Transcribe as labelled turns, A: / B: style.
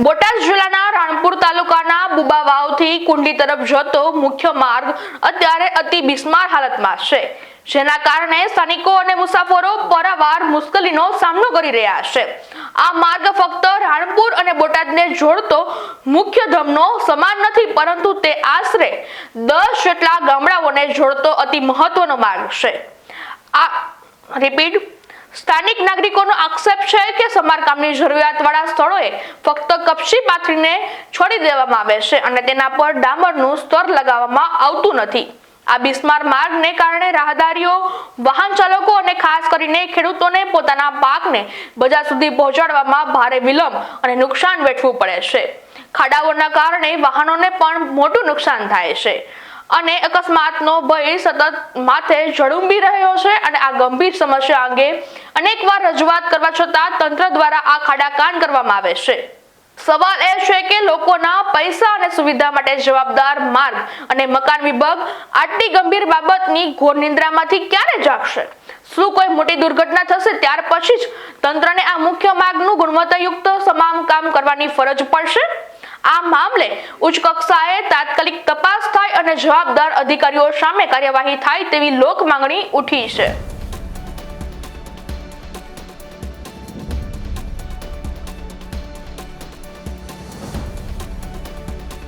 A: બોટાદ જિલ્લાના રાણપુર તાલુકાના બુબાવાવથી કુંડી તરફ જતો મુખ્ય માર્ગ અત્યારે અતિ બિસ્માર હાલતમાં છે, જેના કારણે સ્થાનિકો અને મુસાફરો પારાવાર મુશ્કેલીનો સામનો કરી રહ્યા છે। આ માર્ગ ફક્ત રાણપુર અને બોટાદને જોડતો મુખ્ય ધમનો સમાન નથી, પરંતુ તે આશરે 10 જેટલા ગામડાઓને જોડતો અતિ મહત્વનો માર્ગ છે। સ્થાનિક નાગરિકોનો આક્ષેપ છે કે સમારકામની જરૂરિયાતવાળા સ્થળોએ ફક્ત કપચી પાથરીને છોડી દેવામાં આવે છે અને તેના પર ડામરનું સ્તર લગાવવામાં આવતું નથી। આ બિસ્માર માર્ગને કારણે રાહદારીઓ, વાહન ચાલકો અને ખાસ કરીને ખેડૂતોને પોતાના પાકને બજાર સુધી પહોંચાડવામાં ભારે વિલંબ અને નુકસાન વેઠવું પડે છે। ખાડાઓના કારણે વાહનોને પણ મોટું નુકસાન થાય છે અને અકસ્માતનો ભય સતત માથે ઝળુંબી રહ્યો છે અને આ ગંભીર સમસ્યા અંગે અનેકવાર રજૂઆત કરવા છતાં તંત્ર દ્વારા આ ખાડા કાન કરવામાં આવે છે। સવાલ એ છે કે લોકોના પૈસા અને સુવિધા માટે જવાબદાર માર્ગ અને મકાન વિભાગ આટલી ગંભીર બાબતની ઘોર નિંદ્રામાંથી ક્યારે જાગશે? શું કોઈ મોટી દુર્ઘટના થશે ત્યાર પછી જ તંત્રને આ મુખ્ય માર્ગનું ગુણવત્તાયુક્ત સમારકામ કરવાની ફરજ પડશે? આ મામલે ઉચ્ચ કક્ષાએ તાત્કાલિક તપાસ થાય અને જવાબદાર અધિકારીઓ સામે કાર્યવાહી થાય તેવી લોક માંગણી ઉઠી છે।